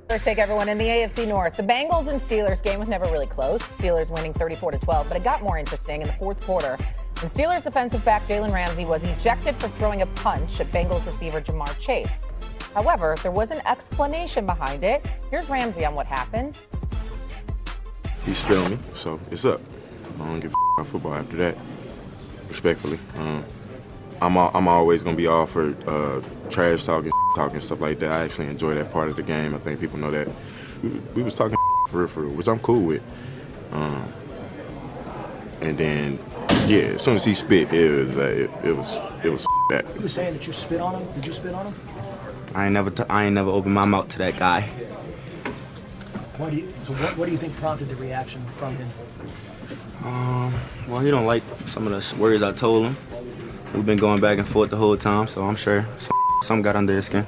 First take everyone in the AFC North. The Bengals and Steelers game was never really close. Steelers winning 34-12, but it got more interesting in the fourth quarter. And Steelers defensive back Jalen Ramsey was ejected for throwing a punch at Bengals receiver Jamar Chase. However, there was an explanation behind it. Here's Ramsey on what happened. He spit on me, so it's up. I don't give a about football after that, respectfully. I'm always going to be all for trash talking, stuff like that. I actually enjoy that part of the game. I think people know that. We was talking for real, which I'm cool with. And then, yeah, as soon as he spit, it was that. You were saying that you spit on him. Did you spit on him? I ain't never opened my mouth to that guy. What do you think prompted the reaction from him? Well, he don't like some of the words I told him. We've been going back and forth the whole time, so I'm sure some got under his skin.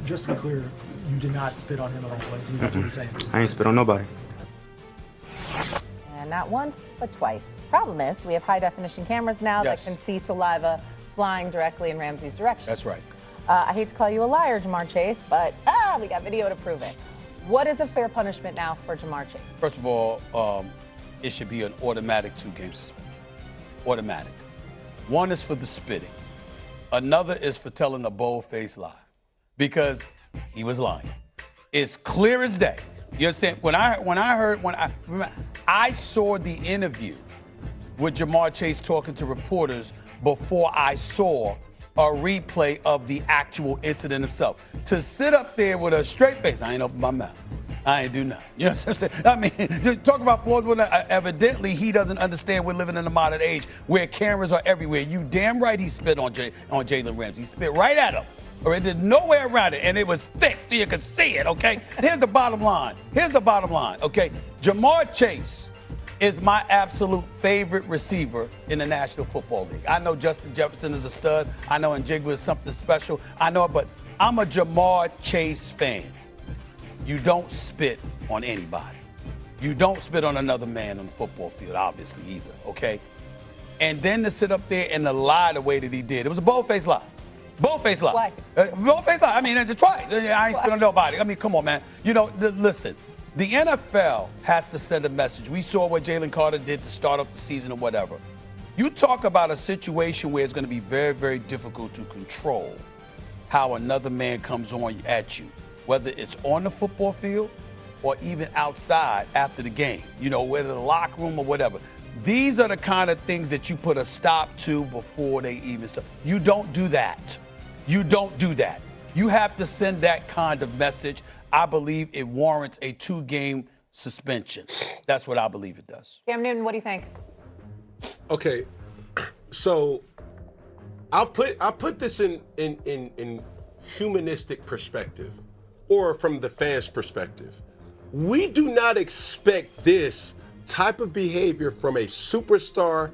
Just to be clear, you did not spit on him at all points. That's what you're saying. I ain't spit on nobody. And not once, but twice. Problem is, we have high-definition cameras now that can see saliva flying directly in Ramsey's direction. That's right. I hate to call you a liar, Jamar Chase, but we got video to prove it. What is a fair punishment now for Jamar Chase? First of all, it should be an automatic 2-game suspension. Automatic. One is for the spitting. Another is for telling a bold-faced lie. Because he was lying. It's clear as day. You understand? When I saw the interview with Jamar Chase talking to reporters before I saw a replay of the actual incident itself. To sit up there with a straight face, I ain't open my mouth. I ain't do nothing. You know what I'm saying? I mean, just talk about plausible. Evidently, he doesn't understand we're living in a modern age where cameras are everywhere. You damn right he spit on Jalen Ramsey. He spit right at him. All right, there's no way around it, and it was thick so you could see it, okay? Here's the bottom line, okay? Jamar Chase is my absolute favorite receiver in the National Football League. I know Justin Jefferson is a stud. I know Njigba is something special. I know it, but I'm a Jamar Chase fan. You don't spit on anybody. You don't spit on another man on the football field, obviously, either, okay? And then to sit up there and to lie the way that he did. It was a bold-faced lie. Bold-faced lie. Bold-faced lie. I mean, twice. I ain't spit on nobody. I mean, come on, man. You know, listen. The NFL has to send a message. We saw what Jalen Carter did to start up the season or whatever. You talk about a situation where it's going to be very, very difficult to control how another man comes on at you, whether it's on the football field or even outside after the game, you know, whether the locker room or whatever. These are the kind of things that you put a stop to before they even start. You don't do that. You don't do that. You have to send that kind of message. I believe it warrants a 2-game suspension. That's what I believe it does. Cam Newton, what do you think? Okay, so I'll put this in humanistic perspective, or from the fans' perspective. We do not expect this type of behavior from a superstar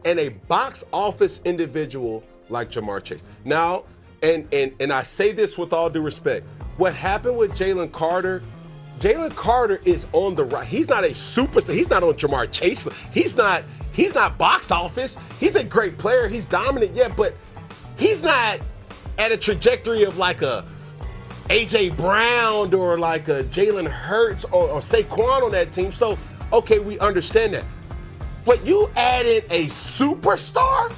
and a box office individual like Jamar Chase. Now, and I say this with all due respect. What happened with Jalen Carter is on the right. He's not a superstar. He's not on Jamar Chase. He's not box office. He's a great player. He's dominant, yeah, but he's not at a trajectory of like a A.J. Brown or like a Jalen Hurts or Saquon on that team. So, okay, we understand that. But you add in a superstar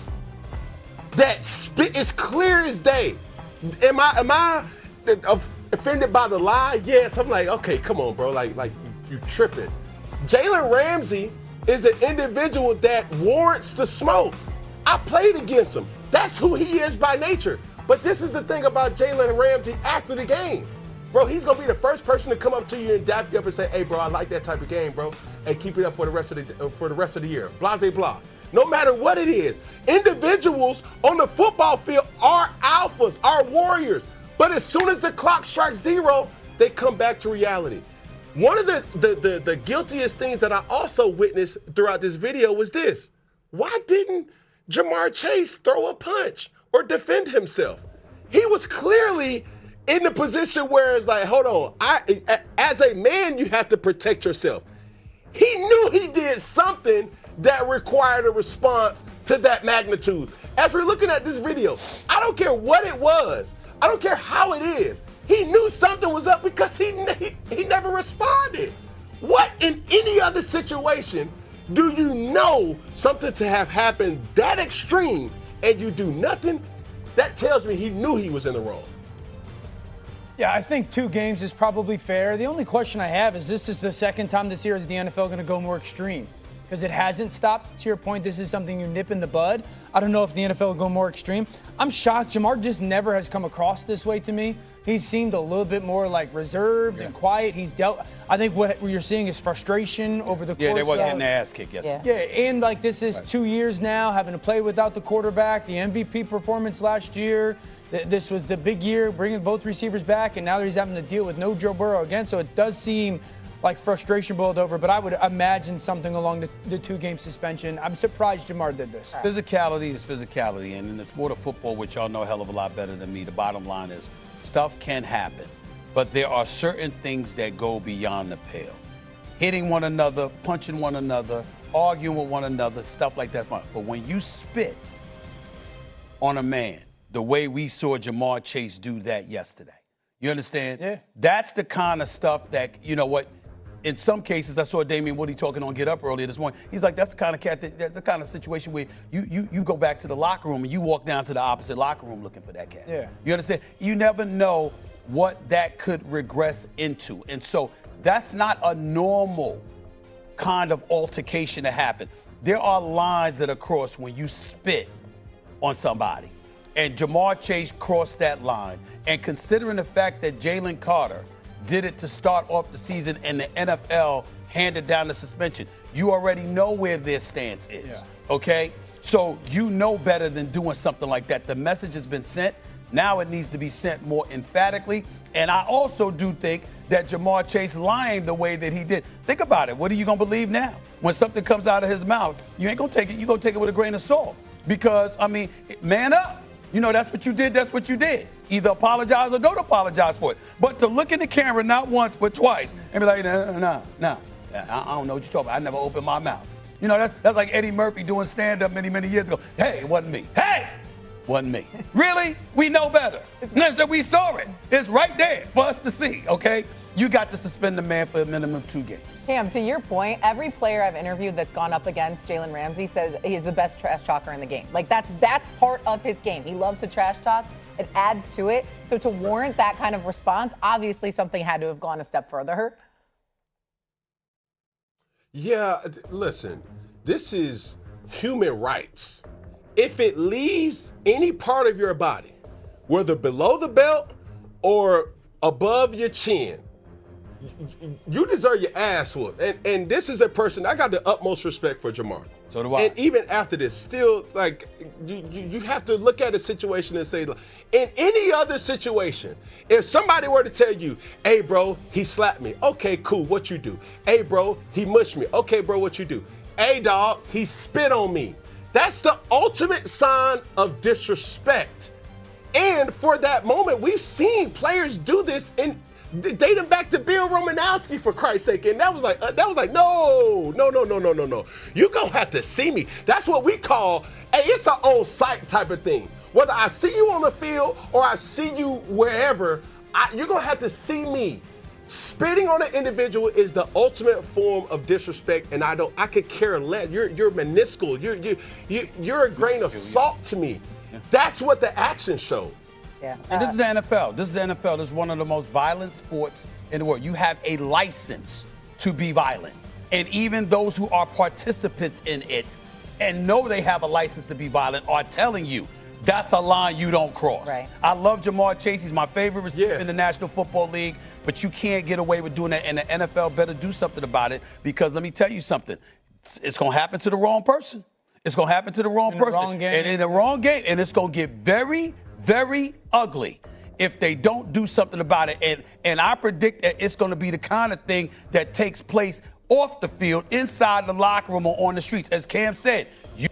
that spit is clear as day. Am I offended by the lie? Yes. I'm like, okay, come on, bro. Like you tripping. Jalen Ramsey is an individual that warrants the smoke. I played against him. That's who he is by nature. But this is the thing about Jalen Ramsey after the game. Bro, he's going to be the first person to come up to you and dap you up and say, hey, bro, I like that type of game, bro, and keep it up for the rest of the year. Blase blah. No matter what it is, individuals on the football field are alphas, are warriors. But as soon as the clock strikes 0, they come back to reality. One of the guiltiest things that I also witnessed throughout this video was this. Why didn't Jamar Chase throw a punch or defend himself? He was clearly in the position where it's like, hold on, as a man, you have to protect yourself. He knew he did something that required a response to that magnitude. As we're looking at this video, I don't care what it was. I don't care how it is. He knew something was up because he never responded. What in any other situation do you know something to have happened that extreme and you do nothing? That tells me he knew he was in the wrong. Yeah, I think 2 games is probably fair. The only question I have is this is the second time this year is the NFL going to go more extreme? Because it hasn't stopped. To your point, this is something you nip in the bud. I don't know if the NFL will go more extreme. I'm shocked. Jamar just never has come across this way to me. He seemed a little bit more like reserved and quiet. He's dealt. I think what you're seeing is frustration over the course. Yeah, they were getting their ass kicked yesterday. Yeah, and like this is 2 years now, having to play without the quarterback, the MVP performance last year. This was the big year, bringing both receivers back, and now he's having to deal with no Joe Burrow again. So it does seem like frustration boiled over, but I would imagine something along the 2-game suspension. I'm surprised Jamar did this. Physicality is physicality, and in the sport of football, which y'all know a hell of a lot better than me, the bottom line is stuff can happen, but there are certain things that go beyond the pale. Hitting one another, punching one another, arguing with one another, stuff like that. But when you spit on a man, the way we saw Jamar Chase do that yesterday, you understand? Yeah. That's the kind of stuff that, you know what, in some cases, I saw Damian Woody talking on Get Up earlier this morning. He's like, that's the kind of cat, that's the kind of situation where you go back to the locker room and you walk down to the opposite locker room looking for that cat. Yeah. You understand? You never know what that could regress into. And so that's not a normal kind of altercation to happen. There are lines that are crossed when you spit on somebody. And Jamar Chase crossed that line. And considering the fact that Jalen Carter did it to start off the season and the NFL handed down the suspension, you already know where their stance is, okay? So you know better than doing something like that. The message has been sent. Now it needs to be sent more emphatically. And I also do think that Jamar Chase lying the way that he did. Think about it. What are you going to believe now? When something comes out of his mouth, you ain't going to take it. You're going to take it with a grain of salt. Because, I mean, man up. You know, that's what you did. That's what you did. Either apologize or don't apologize for it. But to look in the camera not once but twice and be like, no, I don't know what you're talking about. I never opened my mouth. You know, that's like Eddie Murphy doing stand-up many, many years ago. Hey, it wasn't me. Hey, wasn't me. Really? We know better. So we saw it. It's right there for us to see, okay? You got to suspend the man for a minimum of 2 games. Cam, to your point, every player I've interviewed that's gone up against Jalen Ramsey says he's the best trash talker in the game. Like, that's part of his game. He loves to trash talk. It adds to it. So to warrant that kind of response, obviously something had to have gone a step further. Yeah, listen, this is human rights. If it leaves any part of your body, whether below the belt or above your chin, you deserve your ass whooped. And this is a person, I got the utmost respect for Jamar. So do I. And even after this, still, like, you have to look at a situation and say, in any other situation, if somebody were to tell you, hey, bro, he slapped me. Okay, cool, what you do? Hey, bro, he mushed me. Okay, bro, what you do? Hey, dog, he spit on me. That's the ultimate sign of disrespect. And for that moment, we've seen players do this in dating back to Bill Romanowski, for Christ's sake. And that was like, no. You're going to have to see me. That's what we call, hey, it's an on-site type of thing. Whether I see you on the field or I see you wherever, you're going to have to see me. Spitting on an individual is the ultimate form of disrespect, and I could care less. You're minuscule. You're a grain of salt to me. That's what the action showed. Yeah. And this is the NFL. This is one of the most violent sports in the world. You have a license to be violent. And even those who are participants in it and know they have a license to be violent are telling you that's a line you don't cross. Right. I love Jamar Chase. He's my favorite receiver in the National Football League, but you can't get away with doing that, and the NFL better do something about it, because let me tell you something. It's going to happen to the wrong person. It's going to happen to the wrong person. And in the wrong game. And it's going to get very, very ugly if they don't do something about it. And I predict that it's going to be the kind of thing that takes place off the field, inside the locker room, or on the streets. As Cam said, you